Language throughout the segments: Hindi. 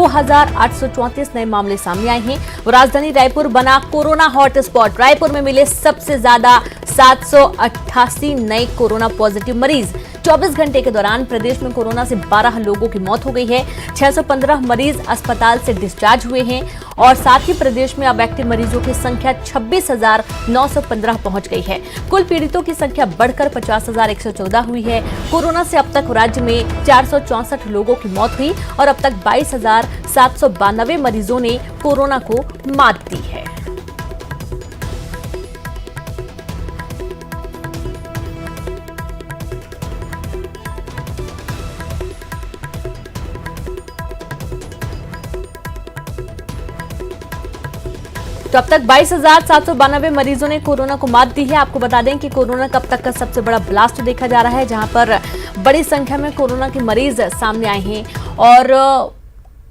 2834 नए मामले सामने आए हैं। राजधानी रायपुर बना कोरोना हॉटस्पॉट। रायपुर में मिले सबसे ज्यादा 788 नए कोरोना पॉजिटिव मरीज। 24 घंटे के दौरान प्रदेश में कोरोना से 12 लोगों की मौत हो गई है। 615 मरीज अस्पताल से डिस्चार्ज हुए हैं और साथ ही प्रदेश में अब एक्टिव मरीजों की संख्या 26,915 पहुंच गई है। कुल पीड़ितों की संख्या बढ़कर 50,114 हुई है। कोरोना से अब तक राज्य में 464 लोगों की मौत हुई और अब तक 22,792 मरीजों ने कोरोना को मात दी है। तो अब तक 22,792 मरीजों ने कोरोना को मात दी है। आपको बता दें कि कोरोना का अब तक का सबसे बड़ा ब्लास्ट देखा जा रहा है, जहां पर बड़ी संख्या में कोरोना के मरीज सामने आए हैं। और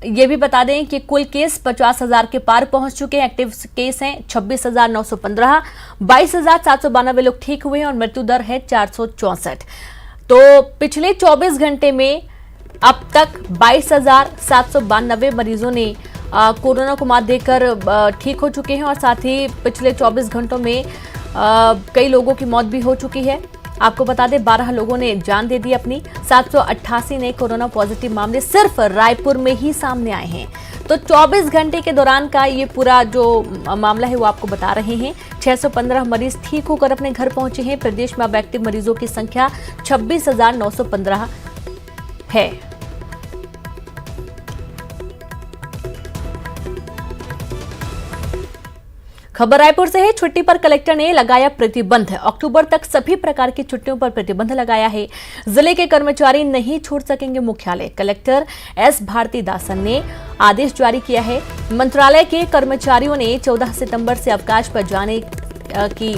ये भी बता दें कि कुल केस 50,000 के पार पहुंच चुके हैं। एक्टिव केस हैं 26,915, 22,792 लोग ठीक हुए हैं और मृत्यु दर है 464। तो पिछले 24 घंटे में अब तक 22,792 मरीजों ने कोरोना को मात देकर ठीक हो चुके हैं और साथ ही पिछले 24 घंटों में कई लोगों की मौत भी हो चुकी है। आपको बता दें 12 लोगों ने जान दे दी अपनी। 788 नए कोरोना पॉजिटिव मामले सिर्फ रायपुर में ही सामने आए हैं। तो 24 घंटे के दौरान का ये पूरा जो मामला है वो आपको बता रहे हैं। 615 मरीज ठीक होकर अपने घर पहुंचे हैं। प्रदेश में अब एक्टिव मरीजों की संख्या 26,915 है। खबर रायपुर से है। छुट्टी पर कलेक्टर ने लगाया प्रतिबंध। अक्टूबर तक सभी प्रकार की छुट्टियों पर प्रतिबंध लगाया है। जिले के कर्मचारी नहीं छोड़ सकेंगे मुख्यालय। कलेक्टर एस भारती दासन ने आदेश जारी किया है। मंत्रालय के कर्मचारियों ने 14 सितंबर से अवकाश पर जाने की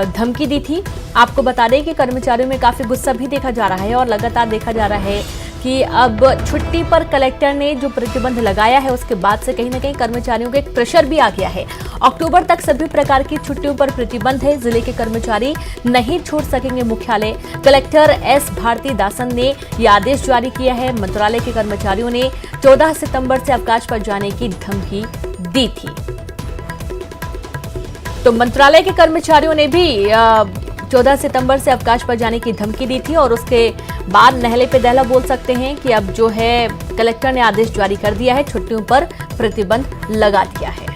धमकी दी थी। आपको बता दें कि कर्मचारियों में काफी गुस्सा भी देखा जा रहा है और लगातार देखा जा रहा है कि अब छुट्टी पर कलेक्टर ने जो प्रतिबंध लगाया है उसके बाद से कहीं ना कहीं कर्मचारियों को एक प्रेशर भी आ गया है। अक्टूबर तक सभी प्रकार की छुट्टियों पर प्रतिबंध है। जिले के कर्मचारी नहीं छोड़ सकेंगे मुख्यालय। कलेक्टर एस भारती दासन ने यह आदेश जारी किया है। मंत्रालय के कर्मचारियों ने 14 सितंबर से अवकाश पर जाने की धमकी दी थी। तो मंत्रालय के कर्मचारियों ने भी 14 सितंबर से अवकाश पर जाने की धमकी दी थी और उसके बाद नहले पे दहला बोल सकते हैं कि अब जो है कलेक्टर ने आदेश जारी कर दिया है, छुट्टियों पर प्रतिबंध लगा दिया है।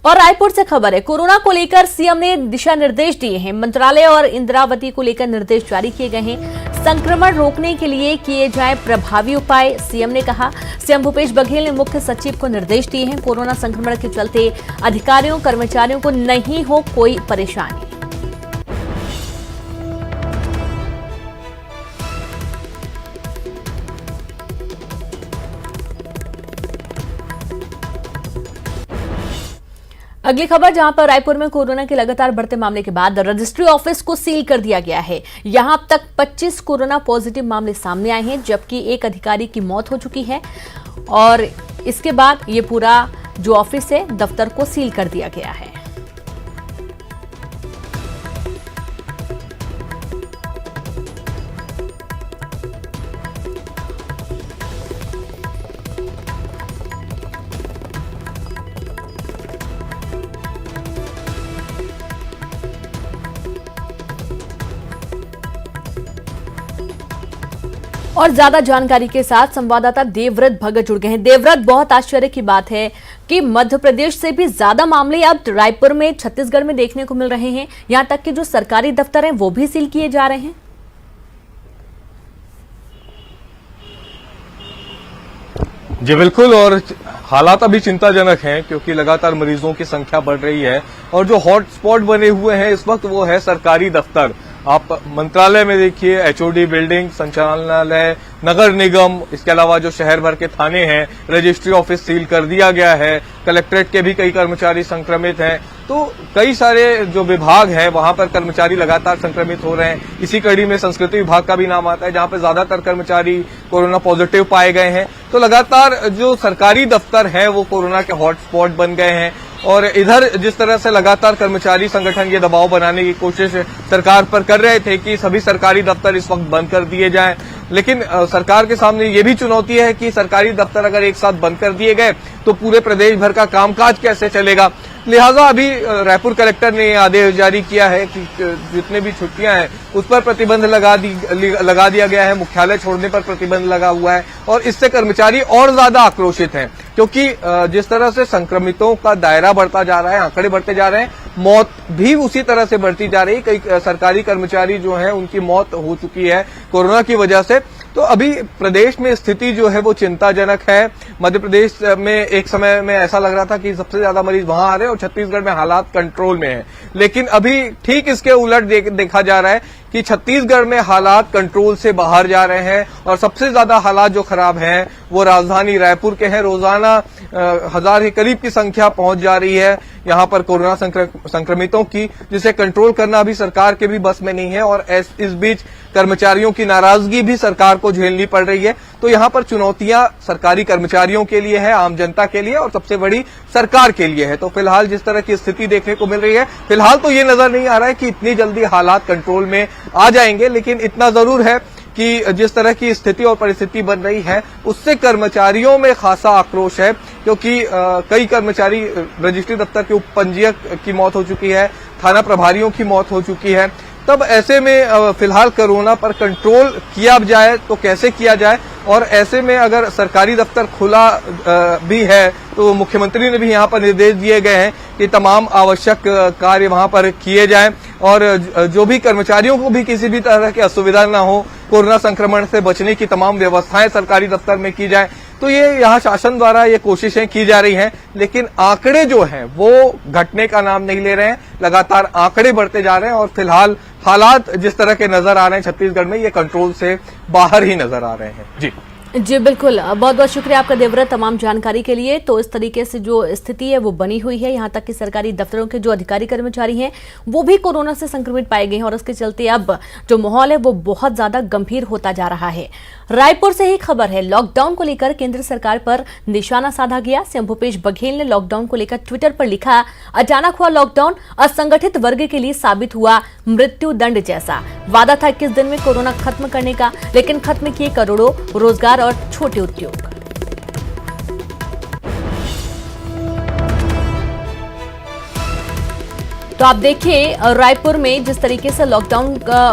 और रायपुर से खबर है। कोरोना को लेकर सीएम ने दिशा निर्देश दिए हैं। मंत्रालय और इंदिरावती को लेकर निर्देश जारी किए गए हैं। संक्रमण रोकने के लिए किए जाएं प्रभावी उपाय, सीएम ने कहा। सीएम भूपेश बघेल ने मुख्य सचिव को निर्देश दिए हैं। कोरोना संक्रमण के चलते अधिकारियों कर्मचारियों को नहीं हो कोई परेशानी। अगली खबर, जहां पर रायपुर में कोरोना के लगातार बढ़ते मामले के बाद रजिस्ट्री ऑफिस को सील कर दिया गया है। यहां अब तक 25 कोरोना पॉजिटिव मामले सामने आए हैं, जबकि एक अधिकारी की मौत हो चुकी है और इसके बाद ये पूरा जो ऑफिस है दफ्तर को सील कर दिया गया है। और ज्यादा जानकारी के साथ संवाददाता देवव्रत भगत जुड़ गए हैं। देवव्रत, बहुत आश्चर्य की बात है कि मध्य प्रदेश से भी ज्यादा मामले अब रायपुर में, छत्तीसगढ़ में देखने को मिल रहे हैं। यहां तक कि जो सरकारी दफ्तर हैं वो भी सील किए जा रहे हैं। जी बिल्कुल, और हालात अभी चिंताजनक हैं क्योंकि लगातार मरीजों की संख्या बढ़ रही है और जो हॉटस्पॉट बने हुए हैं इस वक्त वो है सरकारी दफ्तर। आप मंत्रालय में देखिए, एचओडी बिल्डिंग, संचालनालय, नगर निगम, इसके अलावा जो शहर भर के थाने हैं, रजिस्ट्री ऑफिस सील कर दिया गया है। कलेक्ट्रेट के भी कई कर्मचारी संक्रमित हैं। तो कई सारे जो विभाग हैं वहां पर कर्मचारी लगातार संक्रमित हो रहे हैं। इसी कड़ी में संस्कृति विभाग का भी नाम आता है, जहां पर ज्यादातर कर्मचारी कोरोना पॉजिटिव पाए गए हैं। तो लगातार जो सरकारी दफ्तर है वो कोरोना के हॉटस्पॉट बन गए हैं। और इधर जिस तरह से लगातार कर्मचारी संगठन ये दबाव बनाने की कोशिश सरकार पर कर रहे थे कि सभी सरकारी दफ्तर इस वक्त बंद कर दिए जाएं, लेकिन सरकार के सामने ये भी चुनौती है कि सरकारी दफ्तर अगर एक साथ बंद कर दिए गए तो पूरे प्रदेश भर का कामकाज कैसे चलेगा। लिहाजा अभी रायपुर कलेक्टर ने आदेश जारी किया है कि जितने भी छुट्टियां हैं उस पर प्रतिबंध लगा दिया गया है, मुख्यालय छोड़ने पर प्रतिबंध लगा हुआ है और इससे कर्मचारी और ज्यादा आक्रोशित हैं, क्योंकि जिस तरह से संक्रमितों का दायरा बढ़ता जा रहा है, आंकड़े बढ़ते जा रहे हैं, मौत भी उसी तरह से बढ़ती जा रही है। कई सरकारी कर्मचारी जो हैं उनकी मौत हो चुकी है कोरोना की वजह से। तो अभी प्रदेश में स्थिति जो है वो चिंताजनक है। मध्य प्रदेश में एक समय में ऐसा लग रहा था कि सबसे ज्यादा मरीज वहां आ रहे हैं और छत्तीसगढ़ में हालात कंट्रोल में है, लेकिन अभी ठीक इसके उलट देखा जा रहा है कि छत्तीसगढ़ में हालात कंट्रोल से बाहर जा रहे हैं और सबसे ज्यादा हालात जो खराब हैं वो राजधानी रायपुर के हैं। रोजाना 1000 के करीब की संख्या पहुंच जा रही है यहां पर कोरोना संक्रमितों की, जिसे कंट्रोल करना अभी सरकार के भी बस में नहीं है और इस बीच कर्मचारियों की नाराजगी भी सरकार को झेलनी पड़ रही है। तो यहां पर चुनौतियां सरकारी कर्मचारियों के लिए है, आम जनता के लिए और सबसे बड़ी सरकार के लिए है। तो फिलहाल जिस तरह की स्थिति देखने को मिल रही है, फिलहाल तो ये नजर नहीं आ रहा है कि इतनी जल्दी हालात कंट्रोल में आ जाएंगे, लेकिन इतना जरूर है कि जिस तरह की स्थिति और परिस्थिति बन रही है उससे कर्मचारियों में खासा आक्रोश है, क्योंकि कई कर्मचारी रजिस्ट्री दफ्तर के उप पंजीयक की मौत हो चुकी है, थाना प्रभारियों की मौत हो चुकी है। तब ऐसे में फिलहाल कोरोना पर कंट्रोल किया जाए तो कैसे किया जाए, और ऐसे में अगर सरकारी दफ्तर खुला भी है तो मुख्यमंत्री ने भी यहां पर निर्देश दिए गए हैं कि तमाम आवश्यक कार्य वहां पर किए जाएं और जो भी कर्मचारियों को भी किसी भी तरह की असुविधा न हो, कोरोना संक्रमण से बचने की तमाम व्यवस्थाएं सरकारी दफ्तर में की जाए। तो ये यहाँ शासन द्वारा ये कोशिशें की जा रही हैं, लेकिन आंकड़े जो हैं वो घटने का नाम नहीं ले रहे हैं। लगातार आंकड़े बढ़ते जा रहे हैं और फिलहाल हालात जिस तरह के नजर आ रहे हैं छत्तीसगढ़ में, ये कंट्रोल से बाहर ही नजर आ रहे हैं। जी बिल्कुल, बहुत बहुत शुक्रिया आपका देवव्रत तमाम जानकारी के लिए। तो इस तरीके से जो स्थिति है वो बनी हुई है, यहाँ तक कि सरकारी दफ्तरों के जो अधिकारी कर्मचारी हैं वो भी कोरोना से संक्रमित पाए गए हैं और इसके चलते अब जो माहौल है वो बहुत ज्यादा गंभीर होता जा रहा है। रायपुर से ही खबर है, लॉकडाउन को लेकर केंद्र सरकार पर निशाना साधा गया। सीएम भूपेश बघेल ने लॉकडाउन को लेकर ट्विटर पर लिखा, अचानक हुआ लॉकडाउन असंगठित वर्ग के लिए साबित हुआ मृत्यु दंड जैसा। वादा था 21 दिन में कोरोना खत्म करने का, लेकिन खत्म किए करोड़ों रोजगार और छोटे उद्योग। तो आप देखिए रायपुर में जिस तरीके से लॉकडाउन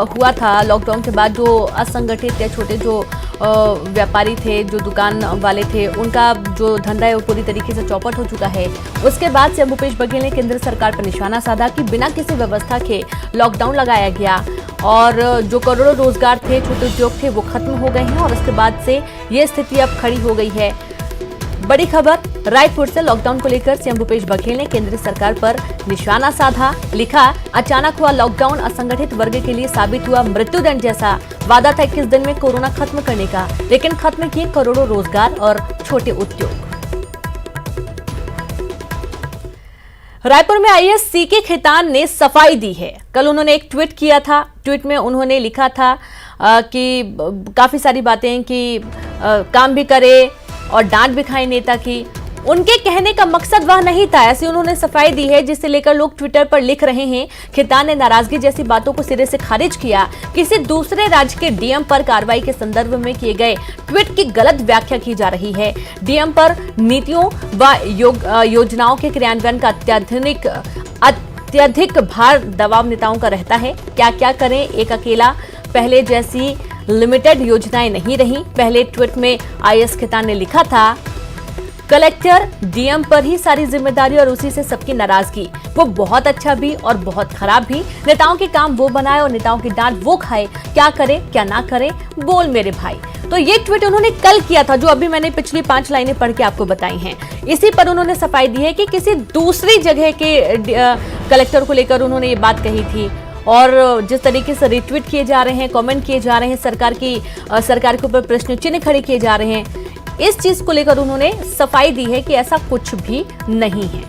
हुआ था, लॉकडाउन के बाद जो असंगठित या छोटे जो व्यापारी थे, जो दुकान वाले थे, उनका जो धंधा है वो पूरी तरीके से चौपट हो चुका है। उसके बाद सीएम भूपेश बघेल ने केंद्र सरकार पर निशाना साधा कि बिना किसी व्यवस्था के लॉकडाउन लगाया गया और जो करोड़ों रोजगार थे, छोटे उद्योग थे, वो खत्म हो गए हैं और उसके बाद से ये स्थिति अब खड़ी हो गई है। बड़ी खबर रायपुर से, लॉकडाउन को लेकर सीएम भूपेश बघेल ने केंद्र सरकार पर निशाना साधा, लिखा, अचानक हुआ लॉकडाउन असंगठित वर्ग के लिए साबित हुआ मृत्युदंड जैसा। वादा था 21 दिन में कोरोना खत्म करने का, लेकिन खत्म किए करोड़ों रोजगार और छोटे उद्योग। रायपुर में आईएएस सीके खेतान ने सफाई दी है। कल उन्होंने एक ट्वीट किया था। ट्वीट में उन्होंने लिखा था कि काफी सारी बातें कि काम भी करे और डांट भी खाए नेता की। उनके कहने का मकसद वह नहीं था, ऐसी उन्होंने सफाई दी है, जिसे लेकर लोग ट्विटर पर लिख रहे हैं। खेतान ने नाराजगी जैसी बातों को सिरे से खारिज किया। किसी दूसरे राज्य के डीएम पर कार्रवाई के संदर्भ में किए गए ट्वीट की गलत व्याख्या की जा रही है। डीएम पर नीतियों व योजनाओं के क्रियान्वयन का अत्यधिक भार दबाव नेताओं का रहता है। क्या क्या करें एक अकेला, पहले जैसी लिमिटेड योजनाएं नहीं रही। पहले ट्वीट में आईएएस खेतान ने लिखा था, कलेक्टर डीएम पर ही सारी जिम्मेदारी और उसी से सबकी नाराजगी। वो बहुत अच्छा भी और बहुत खराब भी। नेताओं के काम वो बनाए और नेताओं की डांट वो खाए। क्या करे क्या ना करे, बोल मेरे भाई। तो ये ट्वीट उन्होंने कल किया था, जो अभी मैंने पिछली 5 लाइनें पढ़ के आपको बताई हैं। इसी पर उन्होंने सफाई दी है कि किसी दूसरी जगह के कलेक्टर को लेकर उन्होंने ये बात कही थी और जिस तरीके से रिट्वीट किए जा रहे हैं, कमेंट किए जा रहे हैं, सरकार के ऊपर प्रश्न चिन्ह खड़े किए जा रहे हैं, इस चीज को लेकर उन्होंने सफाई दी है कि ऐसा कुछ भी नहीं है।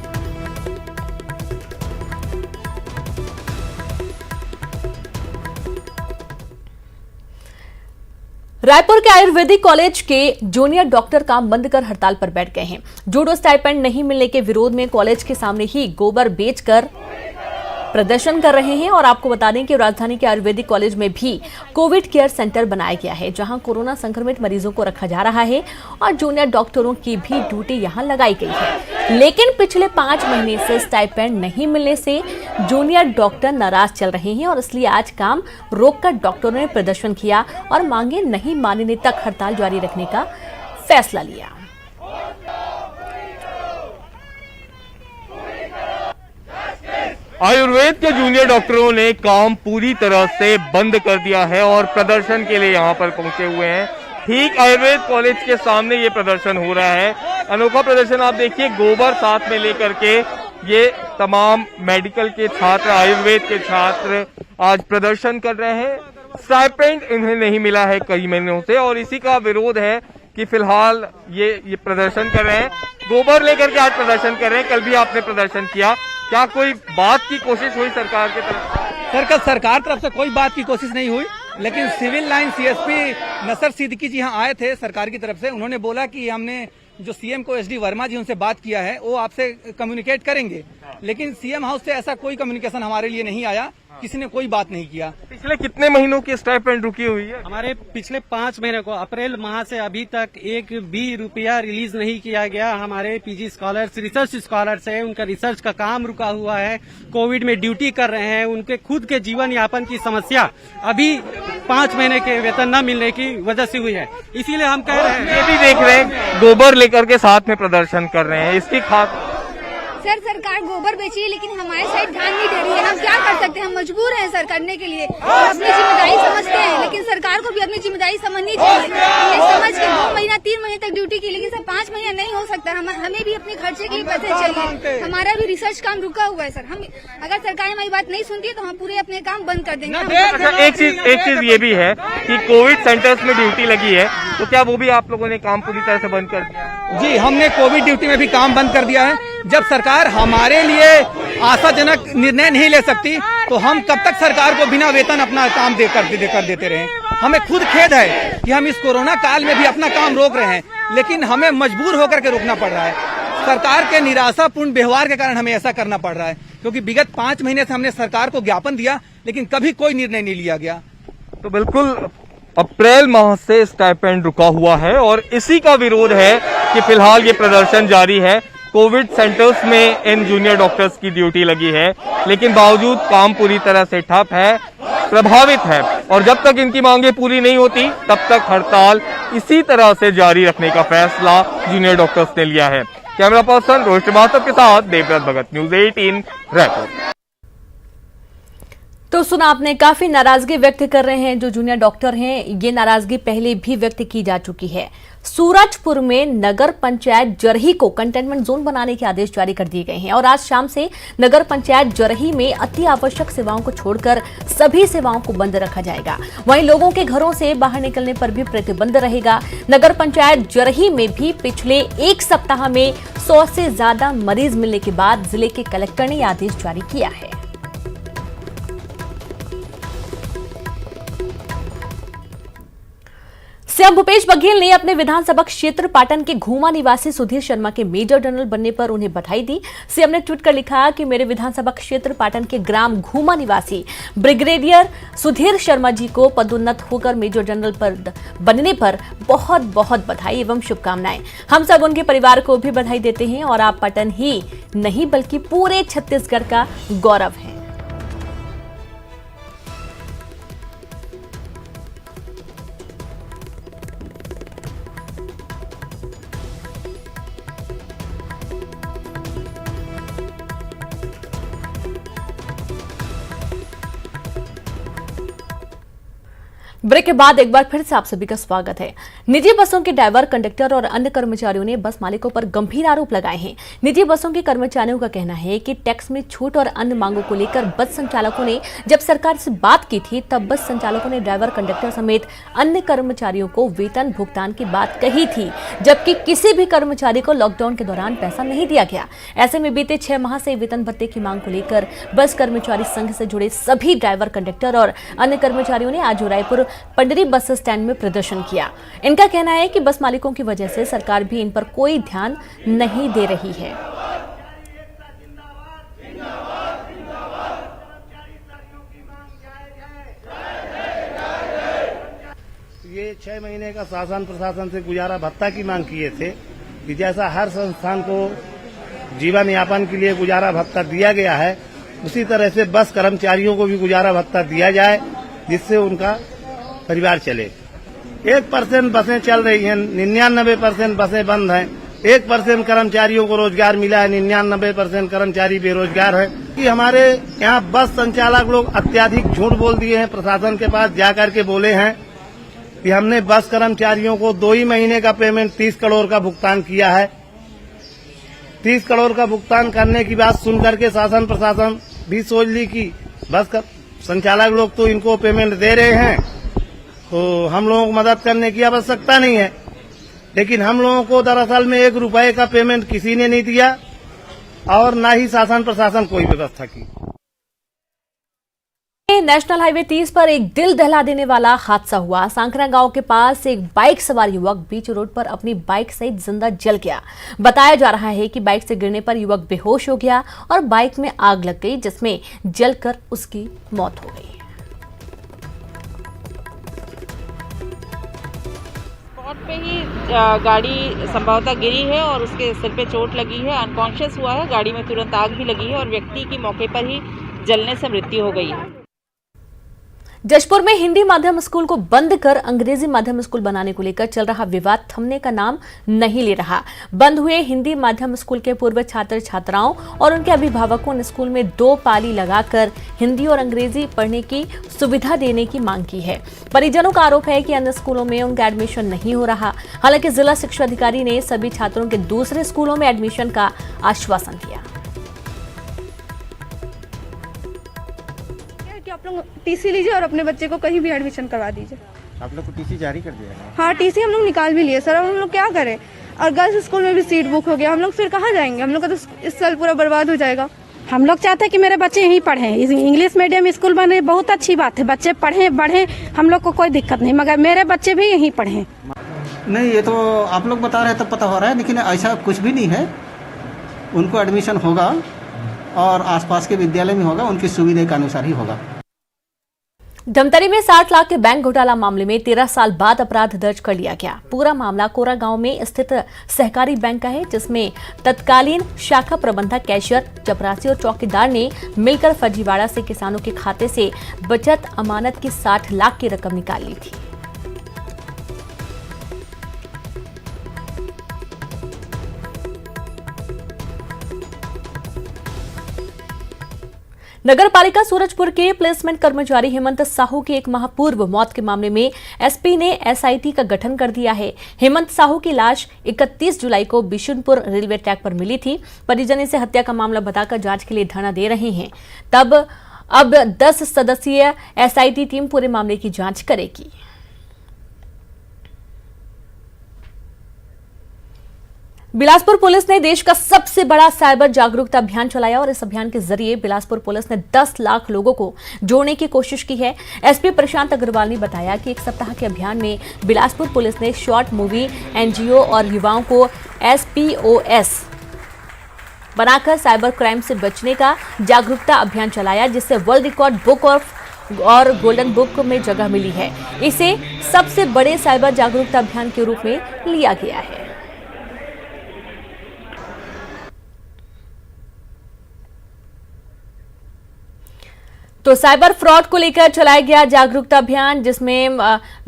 रायपुर के आयुर्वेदिक कॉलेज के जूनियर डॉक्टर काम बंद कर हड़ताल पर बैठ गए हैं। जूडो स्टाइपेंड नहीं मिलने के विरोध में कॉलेज के सामने ही गोबर बेचकर प्रदर्शन कर रहे हैं। और आपको बता दें कि राजधानी के आयुर्वेदिक कॉलेज में भी कोविड केयर सेंटर बनाया गया है, जहां कोरोना संक्रमित मरीजों को रखा जा रहा है और जूनियर डॉक्टरों की भी ड्यूटी यहां लगाई गई है। लेकिन पिछले 5 महीने से स्टाइपेंड नहीं मिलने से जूनियर डॉक्टर नाराज चल रहे हैं और इसलिए आज काम रोककर डॉक्टरों ने प्रदर्शन किया और मांगे नहीं मानने तक हड़ताल जारी रखने का फैसला लिया। आयुर्वेद के जूनियर डॉक्टरों ने काम पूरी तरह से बंद कर दिया है और प्रदर्शन के लिए यहाँ पर पहुंचे हुए हैं। ठीक आयुर्वेद कॉलेज के सामने ये प्रदर्शन हो रहा है। अनोखा प्रदर्शन आप देखिए, गोबर साथ में लेकर के ये तमाम मेडिकल के छात्र, आयुर्वेद के छात्र आज प्रदर्शन कर रहे हैं। स्टाइपेंड इन्हें नहीं मिला है कई महीनों से और इसी का विरोध है कि फिलहाल ये प्रदर्शन कर रहे हैं। गोबर लेकर के आज प्रदर्शन कर रहे हैं। कल भी आपने प्रदर्शन किया, क्या कोई बात की कोशिश हुई सरकार की तरफ? सरकार तरफ से कोई बात की कोशिश नहीं हुई, लेकिन सिविल लाइन सीएसपी नसर सिद्दीकी जी यहाँ आए थे सरकार की तरफ से। उन्होंने बोला कि हमने जो सीएम को एसडी वर्मा जी उनसे बात किया है, वो आपसे कम्युनिकेट करेंगे। लेकिन सीएम हाउस से ऐसा कोई कम्युनिकेशन हमारे लिए नहीं आया, किसी ने कोई बात नहीं किया। पिछले कितने महीनों की स्टाइपेंड रुकी हुई है? हमारे पिछले 5 महीने को अप्रैल माह से अभी तक एक भी रुपया रिलीज नहीं किया गया। हमारे पीजी स्कॉलर्स, रिसर्च स्कॉलर्स हैं, उनका रिसर्च का काम रुका हुआ है, कोविड में ड्यूटी कर रहे हैं, उनके खुद के जीवन यापन की समस्या अभी 5 महीने के वेतन न मिलने की वजह से हुई है। इसीलिए हम कह रहे हैं, ये भी देख रहे हैं गोबर लेकर के साथ में प्रदर्शन कर रहे हैं। इसकी खास सर, सरकार गोबर बेची है लेकिन हमारे साइड ध्यान नहीं दे रही है। हम क्या कर सकते हैं, हम मजबूर हैं सर करने के लिए। हम अपनी जिम्मेदारी समझते हैं, लेकिन सरकार को भी अपनी जिम्मेदारी समझनी चाहिए। हमने समझ के 2 महीना 3 महीने तक ड्यूटी की, लेकिन सर 5 महीना नहीं हो सकता। हमें भी अपने खर्चे के लिए पैसे चाहिए। हमारा भी रिसर्च काम रुका हुआ है सर। हम अगर सरकार हमारी बात नहीं सुनती है तो हम पूरे अपने काम बंद कर देंगे। अच्छा, एक चीज ये भी है कि कोविड सेंटर्स में ड्यूटी लगी है, तो क्या वो भी आप लोगों ने काम पूरी तरह से बंद कर दिया? जी, हमने कोविड ड्यूटी में भी काम बंद कर दिया है। जब सरकार हमारे लिए आशाजनक निर्णय नहीं ले सकती तो हम कब तक सरकार को बिना वेतन अपना काम कर देते रहे? हमें खुद खेद है कि हम इस कोरोना काल में भी अपना काम रोक रहे हैं, लेकिन हमें मजबूर होकर के रोकना पड़ रहा है। सरकार के निराशापूर्ण व्यवहार के कारण हमें ऐसा करना पड़ रहा है, क्योंकि विगत 5 महीने से हमने सरकार को ज्ञापन दिया, लेकिन कभी कोई निर्णय नहीं लिया गया। तो बिल्कुल अप्रैल माह से स्टाइपेंड रुका हुआ है और इसी का विरोध है कि फिलहाल ये प्रदर्शन जारी है। कोविड सेंटर्स में इन जूनियर डॉक्टर्स की ड्यूटी लगी है, लेकिन बावजूद काम पूरी तरह से ठप है, प्रभावित है और जब तक इनकी मांगे पूरी नहीं होती तब तक हड़ताल इसी तरह से जारी रखने का फैसला जूनियर डॉक्टर्स ने लिया है। कैमरा पर्सन रोहित श्रीवास्तव के साथ देवव्रत भगत, न्यूज 18 रायपुर। तो सुना आपने, काफी नाराजगी व्यक्त कर रहे हैं जो जूनियर डॉक्टर हैं। ये नाराजगी पहले भी व्यक्त की जा चुकी है। सूरजपुर में नगर पंचायत जरही को कंटेनमेंट जोन बनाने के आदेश जारी कर दिए गए हैं और आज शाम से नगर पंचायत जरही में अति आवश्यक सेवाओं को छोड़कर सभी सेवाओं को बंद रखा जाएगा। वहीं लोगों के घरों से बाहर निकलने पर भी प्रतिबंध रहेगा। नगर पंचायत जरही में भी पिछले 1 सप्ताह में 100 से ज्यादा मरीज मिलने के बाद जिले के कलेक्टर ने यह आदेश जारी किया है। सीएम भूपेश बघेल ने अपने विधानसभा क्षेत्र पाटन के घूमा निवासी सुधीर शर्मा के मेजर जनरल बनने पर उन्हें बधाई दी। सीएम ने ट्वीट कर लिखा कि मेरे विधानसभा क्षेत्र पाटन के ग्राम घूमा निवासी ब्रिगेडियर सुधीर शर्मा जी को पदोन्नत होकर मेजर जनरल पद बनने पर बहुत बहुत बधाई एवं शुभकामनाएं। हम सब उनके परिवार को भी बधाई देते हैं और आप पाटन ही नहीं बल्कि पूरे छत्तीसगढ़ का गौरव है। ब्रेक के बाद एक बार फिर से आप सभी का स्वागत है। निजी बसों के ड्राइवर, कंडक्टर और अन्य कर्मचारियों ने बस मालिकों पर गंभीर आरोप लगाए हैं। निजी बसों के कर्मचारियों का कहना है कि टैक्स में छूट और अन्य मांगों को लेकर बस संचालकों ने जब सरकार से बात की थी तब बस संचालकों ने ड्राइवर, कंडक्टर समेत अन्य कर्मचारियों को वेतन भुगतान की बात कही थी, जबकि किसी भी कर्मचारी को लॉकडाउन के दौरान पैसा नहीं दिया गया। ऐसे में बीते 6 माह से वेतन भत्ते की मांग को लेकर बस कर्मचारी संघ से जुड़े सभी ड्राइवर, कंडक्टर और अन्य कर्मचारियों ने आज रायपुर पंडरी बस स्टैंड में प्रदर्शन किया। इनका कहना है कि बस मालिकों की वजह से सरकार भी इन पर कोई ध्यान नहीं दे रही है। ये 6 महीने का शासन प्रशासन से गुजारा भत्ता की मांग किए थे कि जैसा हर संस्थान को जीवन यापन के लिए गुजारा भत्ता दिया गया है, उसी तरह से बस कर्मचारियों को भी गुजारा भत्ता दिया जाए, जिससे उनका परिवार चले। 1% बसें चल रही हैं, 99% बसें बंद हैं। 1% कर्मचारियों को रोजगार मिला है, 99% कर्मचारी बेरोजगार है। कि हमारे यहाँ बस संचालक लोग अत्याधिक झूठ बोल दिए हैं। प्रशासन के पास जाकर के बोले हैं कि हमने बस कर्मचारियों को 2 ही महीने का पेमेंट 30 करोड़ का भुगतान किया है। 30 करोड़ का भुगतान करने की बात सुनकर के शासन प्रशासन भी सोच ली कि बस संचालक लोग तो इनको पेमेंट दे रहे हैं, तो हम लोगों को मदद करने की आवश्यकता नहीं है। लेकिन हम लोगों को दरअसल में 1 रुपए का पेमेंट किसी ने नहीं दिया और न ही शासन प्रशासन कोई व्यवस्था की। नेशनल हाईवे 30 पर एक दिल दहला देने वाला हादसा हुआ। सांकरा गांव के पास एक बाइक सवार युवक बीच रोड पर अपनी बाइक सहित जिंदा जल गया। बताया जा रहा है कि बाइक से गिरने पर युवक बेहोश हो गया और बाइक में आग लग गई, जिसमें जलकर उसकी मौत हो गई। स्पॉट पे ही गाड़ी संभवतः गिरी है और उसके सिर पे चोट लगी है, अनकॉन्शियस हुआ है। गाड़ी में तुरंत आग भी लगी है और व्यक्ति की मौके पर ही जलने से मृत्यु हो गई है। जशपुर में हिंदी माध्यम स्कूल को बंद कर अंग्रेजी माध्यम स्कूल बनाने को लेकर चल रहा विवाद थमने का नाम नहीं ले रहा। बंद हुए हिंदी माध्यम स्कूल के पूर्व छात्र छात्राओं और उनके अभिभावकों ने स्कूल में 2 पाली लगाकर हिंदी और अंग्रेजी पढ़ने की सुविधा देने की मांग की है। परिजनों का आरोप है कि अन्य स्कूलों में उनका एडमिशन नहीं हो रहा। हालांकि जिला शिक्षा अधिकारी ने सभी छात्रों के दूसरे स्कूलों में एडमिशन का आश्वासन दिया। आप लोग टीसी लीजिए और अपने बच्चे को कहीं भी एडमिशन करवा दीजिए। आप लोग को टीसी जारी कर दिया है? हाँ, टीसी हम लोग निकाल भी लिए सर। अब हम लोग क्या करें? और गर्ल्स स्कूल में भी सीट बुक हो गया, हम लोग फिर कहाँ जाएंगे? हम लोग का तो इस साल पूरा बर्बाद हो जाएगा। हम लोग चाहते हैं कि मेरे बच्चे यहीं पढ़ें। इंग्लिश मीडियम स्कूल बने, बहुत अच्छी बात है, बच्चे पढ़ें बढ़ें, हम लोग को कोई दिक्कत नहीं, मगर मेरे बच्चे भी यहीं पढ़ें। नहीं, ये तो आप लोग बता रहे हैं तब पता हो रहा है, लेकिन ऐसा कुछ भी नहीं है। उनको एडमिशन होगा और आसपास के विद्यालय में होगा, उनकी सुविधा के अनुसार ही होगा। धमतरी में 60 लाख के बैंक घोटाला मामले में 13 साल बाद अपराध दर्ज कर लिया गया। पूरा मामला कोरा गांव में स्थित सहकारी बैंक का है, जिसमें तत्कालीन शाखा प्रबंधक, कैशियर, चपरासी और चौकीदार ने मिलकर फर्जीवाड़ा से किसानों के खाते से बचत अमानत की 60 लाख की रकम निकाल ली थी। नगर पालिका सूरजपुर के प्लेसमेंट कर्मचारी हेमंत साहू की 1 माह पूर्व मौत के मामले में एसपी ने एसआईटी का गठन कर दिया है। हेमंत साहू की लाश 31 जुलाई को बिशुनपुर रेलवे ट्रैक पर मिली थी। परिजन इसे हत्या का मामला बताकर जांच के लिए धरना दे रहे हैं। अब 10 सदस्यीय एसआईटी टीम पूरे मामले की जांच करेगी। बिलासपुर पुलिस ने देश का सबसे बड़ा साइबर जागरूकता अभियान चलाया और इस अभियान के जरिए बिलासपुर पुलिस ने 10 लाख लोगों को जोड़ने की कोशिश की है। एसपी प्रशांत अग्रवाल ने बताया कि 1 सप्ताह के अभियान में बिलासपुर पुलिस ने शॉर्ट मूवी, एनजीओ और युवाओं को SPOS बनाकर साइबर क्राइम से बचने का जागरूकता अभियान चलाया, जिससे वर्ल्ड रिकॉर्ड बुक और गोल्डन बुक में जगह मिली है। इसे सबसे बड़े साइबर जागरूकता अभियान के रूप में लिया गया है। तो साइबर फ्रॉड को लेकर चलाया गया जागरूकता अभियान, जिसमें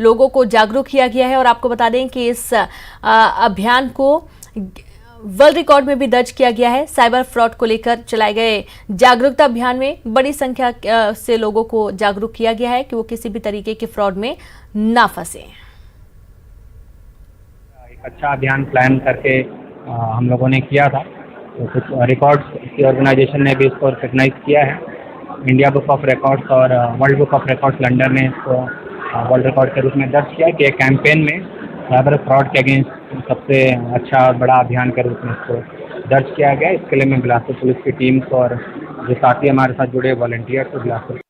लोगों को जागरूक किया गया है। और आपको बता दें कि इस अभियान को वर्ल्ड रिकॉर्ड में भी दर्ज किया गया है। साइबर फ्रॉड को लेकर चलाए गए जागरूकता अभियान में बड़ी संख्या से लोगों को जागरूक किया गया है कि वो किसी भी तरीके के फ्रॉड में ना फंसे। एक अच्छा अभियान प्लान करके हम लोगों ने किया था, तो कुछ रिकॉर्ड्स की ऑर्गेनाइजेशन ने भी इसको रिकग्नाइज किया है। इंडिया बुक ऑफ रिकॉर्ड्स और world book of records London ने इसको वर्ल्ड रिकॉर्ड के रूप में दर्ज किया कि एक कैंपेन में साइबर फ्रॉड के अगेंस्ट सबसे अच्छा और बड़ा अभियान के रूप में इसको दर्ज किया गया। इसके लिए मैं बिलासपुर पुलिस की टीम्स और जो साथी हमारे साथ जुड़े वॉलंटियर्स को बिलासपुर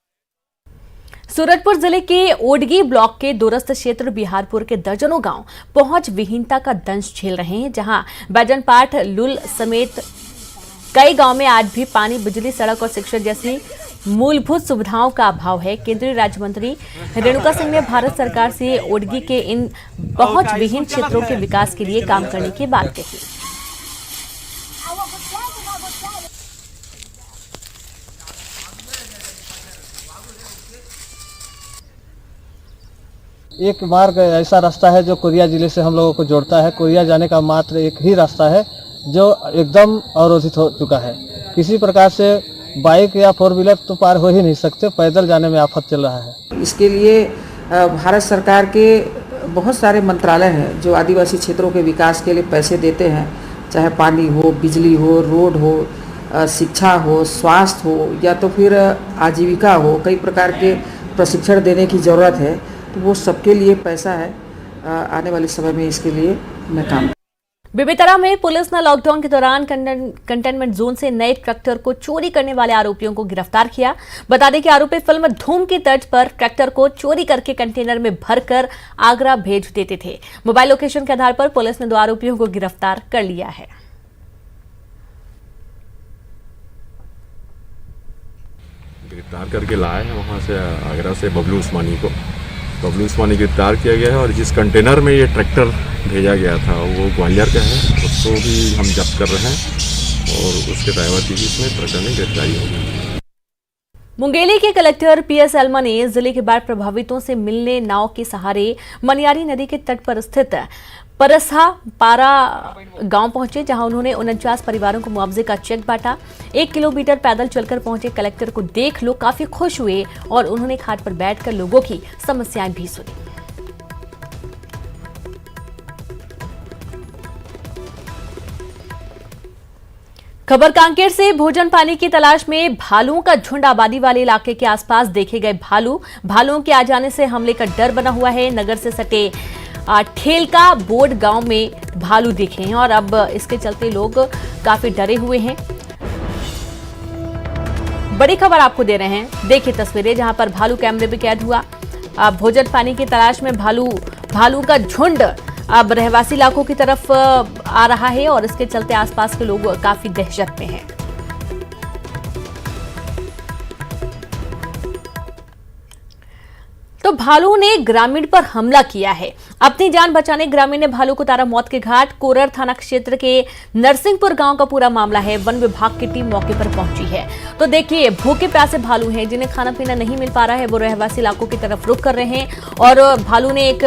सूरजपुर जिले के ओडगी ब्लॉक के दूरस्थ क्षेत्र बिहारपुर के दर्जनों गांव पहुंच विहीनता का दंश झेल रहे हैं, जहां बैजनपाट लुल समेत कई गांव में आज भी पानी, बिजली, सड़क और शिक्षा जैसी मूलभूत सुविधाओं का अभाव है। केंद्रीय राज्य मंत्री रेणुका सिंह ने भारत सरकार से ओडगी के इन पहुंच विहीन क्षेत्रों के विकास के लिए काम करने की बात कही। एक मार्ग ऐसा रास्ता है जो कोरिया जिले से हम लोगों को जोड़ता है। कोरिया जाने का मात्र एक ही रास्ता है जो एकदम अवरोधित हो चुका है। किसी प्रकार से बाइक या फोर व्हीलर तो पार हो ही नहीं सकते, पैदल जाने में आफत चल रहा है। इसके लिए भारत सरकार के बहुत सारे मंत्रालय हैं जो आदिवासी क्षेत्रों के विकास के लिए पैसे देते हैं, चाहे पानी हो, बिजली हो, रोड हो, शिक्षा हो, स्वास्थ्य हो या तो फिर आजीविका हो, कई प्रकार के प्रशिक्षण देने की ज़रूरत है। तो वो सबके लिए पैसा है। आने वाले समय में इसके लिए मैं काम। बेमेतरा में पुलिस ने लॉकडाउन के दौरान कंटेनमेंट जोन से नए ट्रैक्टर को चोरी करने वाले आरोपियों को गिरफ्तार किया। बता दें कि आरोपी फिल्म धूम की तर्ज पर ट्रैक्टर को चोरी करके कंटेनर में भरकर आगरा भेज देते थे। मोबाइल लोकेशन के आधार पर पुलिस ने 2 आरोपियों को गिरफ्तार कर लिया है। गिरफ्तार करके लाए हैं वहां से आगरा से बबलू उस्मानी को। बबलू उस्मानी गिरफ्तार किया गया है और जिस कंटेनर में ये ट्रैक्टर भेजा गया था वो ग्वालियर का है, उसको भी हम जब्त कर रहे हैं और उसके ड्राइवर की भी इसमें ट्रैक्टर में गिरफ्तारी होगी। मुंगेली के कलेक्टर पीएस एल्मा ने जिले के बाढ़ प्रभावितों से मिलने नाव के सहारे मनियारी नदी के तट पर स्थित परसहा पारा गांव पहुंचे, जहां उन्होंने 49 परिवारों को मुआवजे का चेक बांटा। 1 किलोमीटर पैदल चलकर पहुंचे कलेक्टर को देख लोग काफी खुश हुए और उन्होंने घाट पर बैठकर लोगों की समस्याएं भी सुनी। खबर कांकेर से। भोजन पानी की तलाश में भालुओं का झुंड आबादी वाले इलाके के आसपास देखे गए भालुओं के आ जाने से हमले का डर बना हुआ है। नगर से सटे ठेलका बोर्ड गांव में भालू दिखे हैं और अब इसके चलते लोग काफी डरे हुए हैं। बड़ी खबर आपको दे रहे हैं, देखिए तस्वीरें जहां पर भालू कैमरे में कैद हुआ। भोजन पानी की तलाश में भालू का झुंड अब रहवासी इलाकों की तरफ आ रहा है और इसके चलते आसपास के लोग काफी दहशत में हैं। तो भालू ने ग्रामीण पर हमला किया है। अपनी जान बचाने ग्रामीण ने भालू को उतारा मौत के घाट। कोरर थाना क्षेत्र के नरसिंहपुर गांव का पूरा मामला है। वन विभाग की टीम मौके पर पहुंची है। तो देखिए, भूखे प्यासे भालू हैं जिन्हें खाना पीना नहीं मिल पा रहा है, वो रहवासी इलाकों की तरफ रुख कर रहे हैं और भालू ने एक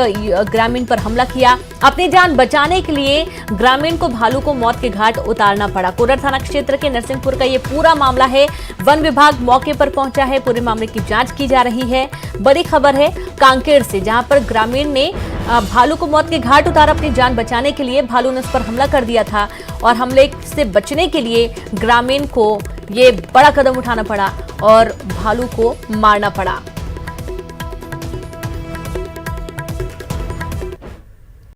ग्रामीण पर हमला किया। अपनी जान बचाने के लिए ग्रामीण को भालू को मौत के घाट उतारना पड़ा। कोरर थाना क्षेत्र के नरसिंहपुर का ये पूरा मामला है। वन विभाग मौके पर पहुंचा है, पूरे मामले की जांच की जा रही है। बड़ी खबर है कांकेर से, जहां पर ग्रामीण ने भालू को मौत के घाट उतारा अपनी जान बचाने के लिए। भालू ने उस पर हमला कर दिया था और हमले से बचने के लिए ग्रामीण को ये बड़ा कदम उठाना पड़ा और भालू को मारना पड़ा।